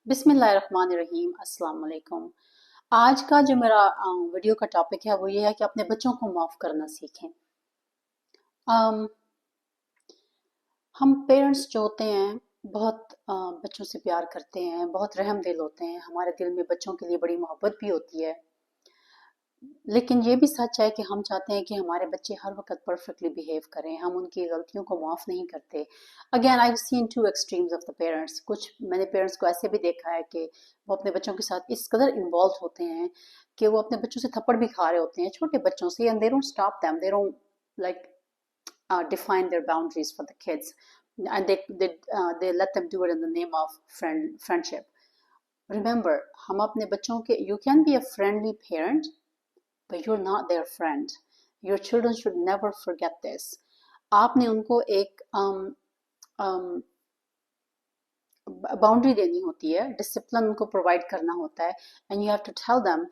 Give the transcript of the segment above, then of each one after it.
बिस्मिल्लाहिर्रहमानिर्रहीम अस्सलाम वालेकुम। आज का जो मेरा वीडियो का टॉपिक है वो ये है कि अपने बच्चों को माफ़ करना सीखें। अम, हम पेरेंट्स जो होते हैं बहुत बच्चों से प्यार करते हैं, बहुत रहम दिल होते हैं, हमारे दिल में बच्चों के लिए बड़ी मोहब्बत भी होती है। लेकिन ये भी सच है कि हम चाहते हैं कि हमारे बच्चे हर वक्त परफेक्टली बिहेव करें, हम उनकी गलतियों को माफ़ नहीं करते। Again I seen two extremes of the parents. कुछ मैंने पेरेंट्स को ऐसे भी देखा है कि वो अपने बच्चों के साथ इस कदर इन्वॉल्व होते हैं कि वो अपने बच्चों से थप्पड़ भी खा रहे होते हैं, छोटे बच्चों से, and they don't stop them, they don't like define their boundaries for the kids, and they let them do it in the name of friendship. Remember, हम अपने बच्चों के, you can be a friendly parent but you're not their friend. Your children should never forget this. आपने उनको एक boundary देनी होती है, डिसिप्लिन उनको प्रोवाइड करना होता है, and you have to tell them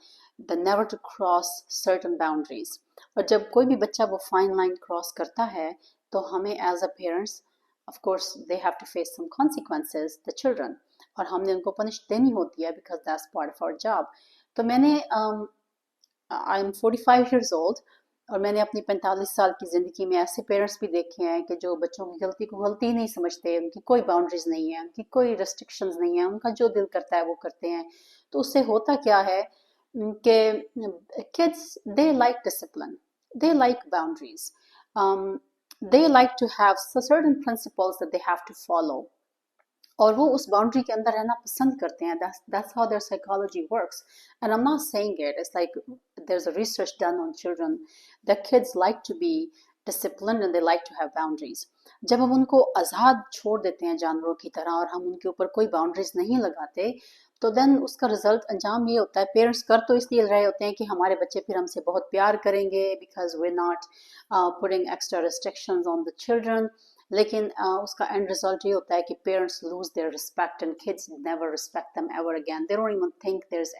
the never to cross certain boundaries. और जब कोई भी बच्चा वो फाइन लाइन क्रॉस करता है तो हमें as a parents, of course they have to face some consequences, the children, और हमने उनको पनिश देनी होती है because that's part of our job. तो मैंने आई एम 45 ईयर्स ओल्ड, और मैंने अपनी 45 साल की ज़िंदगी में ऐसे पेरेंट्स भी देखे हैं कि जो बच्चों की गलती को गलती ही नहीं समझते, उनकी कोई बाउंड्रीज नहीं है, उनकी कोई रेस्ट्रिक्शंस नहीं है, उनका जो दिल करता है वो करते हैं। तो उससे होता क्या है कि kids they like discipline, they like boundaries, they like to have certain principles that they have to follow, और वो उस बाउंड्री के अंदर रहना पसंद करते हैं। That's how their psychology works. And I'm not saying it. It's like there's a research done on children that kids like to be disciplined and they like to have boundaries. जब हम उनको आज़ाद छोड़ देते हैं जानवरों की तरह और हम उनके ऊपर कोई बाउंड्रीज नहीं लगाते, तो देन उसका रिजल्ट अंजाम ये होता है, पेरेंट्स कर तो इसलिए रहे होते हैं कि हमारे बच्चे फिर हमसे बहुत प्यार करेंगे because we not putting extra restrictions on the children, लेकिन उसका एंड रिजल्ट ये होता है कि parents lose their respect and kids never respect them ever again. They don't even think there is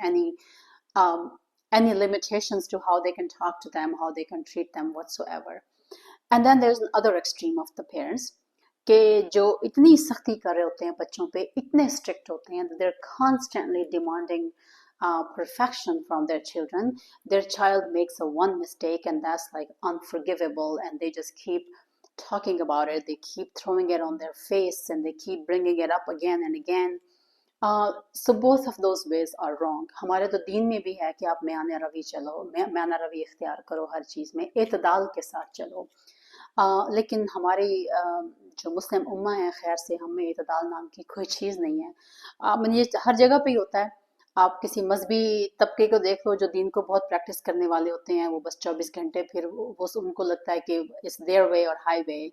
any limitations to how they can talk to them, how they can treat them whatsoever. And then there's another extreme of the parents कि जो इतनी सख्ती कर रहे होते हैं बच्चों पे, इतने स्ट्रिक्ट होते हैं, they're constantly demanding perfection from their children. Their child makes a one mistake and that's like unforgivable, and they just keep talking about it, they keep throwing it on their face and they keep bringing it up again and again. So both of those ways are wrong. हमारे तो दीन में भी है कि आप म्यान रवि चलो, म्यान रवि इख्तियार करो, हर चीज़ में एतदाल के साथ चलो। लेकिन हमारी जो मुस्लिम उम्मा है, खैर से हमें एतदाल नाम की कोई चीज़ नहीं है। ये हर जगह पे ही होता है। आप किसी मजहबी तबके को देख लो जो दीन को बहुत प्रैक्टिस करने वाले होते हैं, वो बस 24 घंटे फिर वो उनको लगता है कि इट्स देयर वे और हाई वे।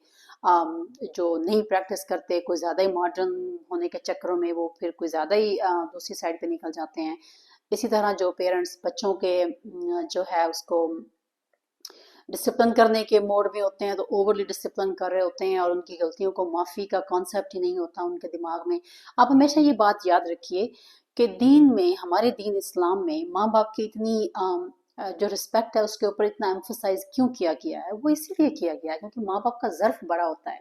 जो नहीं प्रैक्टिस करते, कोई ज़्यादा ही मॉडर्न होने के चक्करों में वो फिर कोई ज़्यादा ही दूसरी साइड पे निकल जाते हैं। इसी तरह जो पेरेंट्स बच्चों के जो है उसको डिसिप्लिन करने के मोड में होते हैं तो ओवरली डिसिप्लिन कर रहे होते हैं और उनकी गलतियों को माफ़ी का कॉन्सेप्ट ही नहीं होता उनके दिमाग में। आप हमेशा ये बात याद रखिए कि दीन में, हमारे दीन इस्लाम में माँ बाप की इतनी जो रिस्पेक्ट है उसके ऊपर इतना एम्फोसाइज क्यों किया गया है? वो इसीलिए किया गया है क्योंकि माँ बाप का ज़र्फ बड़ा होता है।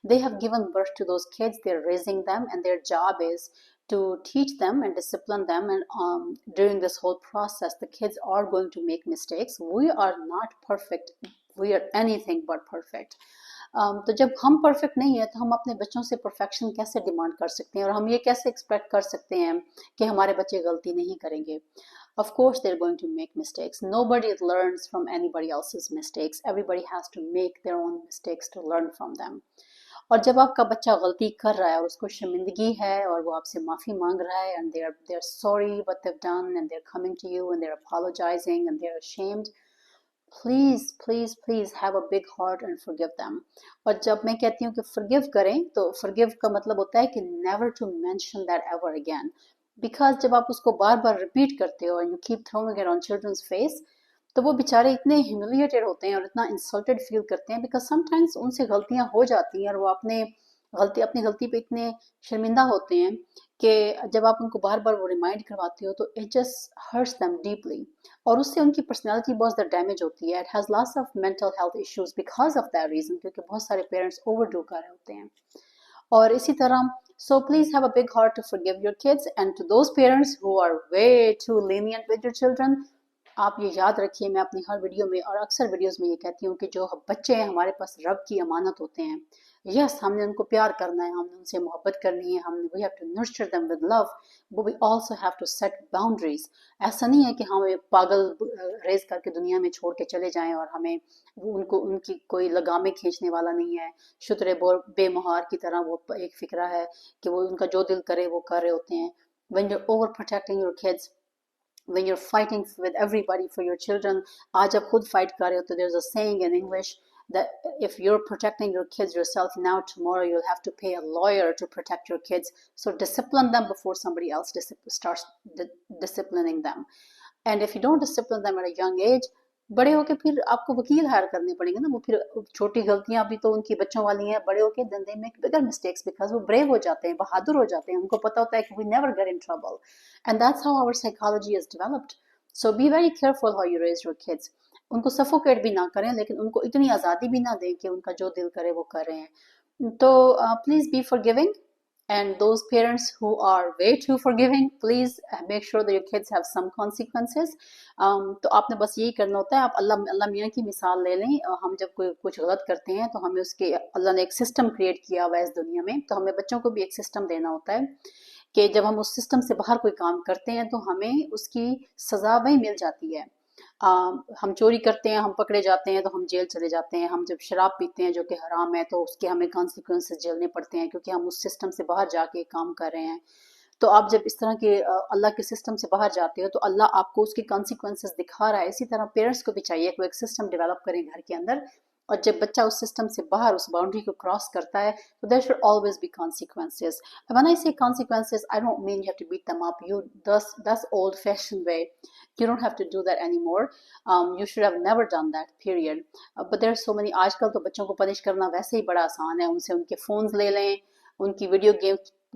They have given birth to those kids, they're raising them, and their job is to teach them and discipline them. And during this whole process, the kids are going to make mistakes. We are not perfect. We are anything but perfect. तो जब हम perfect नहीं है तो हम अपने बच्चों से परफेक्शन कैसे डिमांड कर सकते हैं और हम ये कैसे एक्सपेक्ट कर सकते हैं कि हमारे बच्चे गलती नहीं करेंगे? Of course they're going to make mistakes. Nobody learns from anybody else's mistakes. Everybody has to make their own mistakes to learn from them. और जब आपका बच्चा गलती कर रहा है और उसको शर्मिंदगी है और वो आपसे माफ़ी मांग रहा है, and they're sorry what they've done, and they're coming to you and they're apologizing and they're ashamed, please have a big heart and forgive them. और जब मैं कहती हूँ कि forgive करें, तो forgive का मतलब होता है कि never to mention that ever again, because जब आप उसको बार बार रिपीट करते हो and you keep throwing it on children's face, तो वो बेचारे इतने ह्यूमिलिएटेड होते हैं और इतना इंसल्टेड फील करते हैं बिकॉज समटाइम्स उनसे गलतियां हो जाती हैं और वो अपनी गलती पे इतने शर्मिंदा होते हैं कि जब आप उनको बार बार वो रिमाइंड करवाते हो तो it just hurts them deeply, और उससे उनकी पर्सनैलिटी बहुत ज़्यादा डैमेज होती है। It has lots of mental health issues because of that reason, क्योंकि बहुत सारे पेरेंट्स ओवरडू कर रहे होते हैं। और इसी तरह So please have a big heart to forgive your kids. And to those parents who are way too lenient with your children, आप ये याद रखिए, मैं अपनी हर वीडियो में और अक्सर वीडियोस में ये कहती हूँ कि जो बच्चे हैं हमारे पास रब की अमानत होते हैं। यस, हमने उनको प्यार करना है, हमने उनसे मोहब्बत करनी है, हमने we have to nurture them with love, but we also have to set boundaries. ऐसा नहीं है कि हमें पागल रेज करके दुनिया में छोड़ के चले जाएं और हमें उनको उनकी कोई लगामें खींचने वाला नहीं है। शुतरे बेमहार की तरह वो एक फिक्रा है कि वो उनका जो दिल करे वो कर रहे होते हैं। When you're over protecting your kids, when you're fighting with everybody for your children, आज आप खुद fight कर रहे हो, तो there's a saying in English that if you're protecting your kids yourself now, tomorrow you'll have to pay a lawyer to protect your kids. So discipline them before somebody else starts disciplining them. And if you don't discipline them at a young age, बड़े होके फिर आपको वकील higher करने पड़ेंगे ना। वो फिर छोटी गलतियां भी तो उनकी बच्चों वाली हैं, बड़े होके then they make bigger mistakes because वो brave हो जाते हैं, बहादुर हो जाते हैं, उनको पता होता है कि we never get in trouble. And that's how our psychology is developed. So be very careful how you raise your kids. उनको सफोकेट भी ना करें, लेकिन उनको इतनी आज़ादी भी ना दें कि उनका जो दिल करे वो कर रहे हैं। तो please be forgiving, and those parents who are way too forgiving, please make sure that your kids have some consequences. तो आपने बस यही करना होता है, आप अल्लाह मियाँ की मिसाल ले लें। हम जब कोई कुछ गलत करते हैं तो हमें उसके, अल्लाह ने एक सिस्टम क्रिएट किया हुआ है इस दुनिया में, तो हमें बच्चों को भी एक सिस्टम देना होता है कि जब हम उस सिस्टम से बाहर कोई काम करते हैं तो हमें उसकी सज़ा वही मिल जाती है। हम चोरी करते हैं, हम पकड़े जाते हैं तो हम जेल चले जाते हैं। हम जब शराब पीते हैं जो कि हराम है, तो उसके हमें कॉन्सिक्वेंसेस झेलने पड़ते हैं क्योंकि हम उस सिस्टम से बाहर जाके काम कर रहे हैं। तो आप जब इस तरह के अल्लाह के सिस्टम से बाहर जाते हो तो अल्लाह आपको उसके कॉन्सिक्वेंसेस दिखा रहा है। इसी तरह पेरेंट्स को भी चाहिए कि वो एक सिस्टम डेवलप करें घर के अंदर, और जब बच्चा उस सिस्टम से बाहर उस बाउंड्री को क्रॉस करता है तो there should always be consequences. When I say consequences, I don't mean you have to beat them up. That's old fashioned way. You don't have to do that anymore. You should have never done that, period. But there are so many, आजकल तो बच्चों को punish करना वैसे ही बड़ा आसान है। उनसे उनके फोन्स ले लें, उनकी वीडियो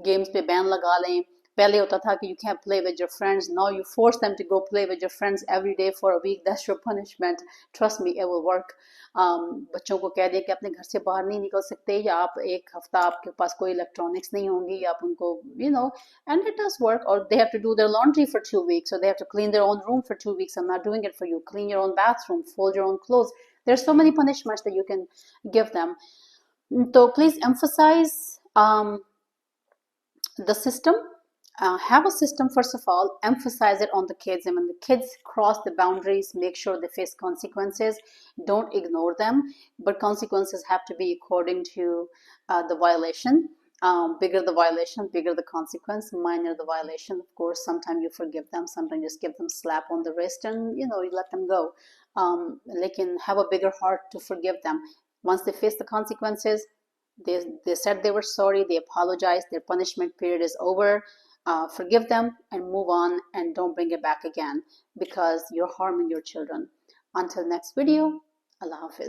गेम्स पे बैन लगा लें। पहले होता था कि you can't play with your friends, now you force them to go play with your friends every day for a week. That's your punishment. Trust me, it will work. बच्चों को कह दें कि अपने घर से बाहर नहीं निकल सकते, या आप एक हफ्ता आपके पास कोई इलेक्ट्रॉनिक्स नहीं होंगी, या आप उनको and it does work. Or they have to do their laundry for 2 weeks, so they have to clean their own room for 2 weeks. I'm not doing it for you. Clean your own bathroom, fold your own clothes. There's so many punishments that you can give them. So please emphasize the system. Have a system, first of all, emphasize it on the kids, and when the kids cross the boundaries, make sure they face consequences. Don't ignore them, but consequences have to be according to the violation. Bigger the violation, bigger the consequence. Minor the violation, of course, sometimes you forgive them, sometimes just give them slap on the wrist and you let them go. They can have a bigger heart to forgive them. Once they face the consequences, they said they were sorry, they apologized, their punishment period is over. Forgive them and move on, and don't bring it back again, because you're harming your children. Until next video, Allah Hafiz.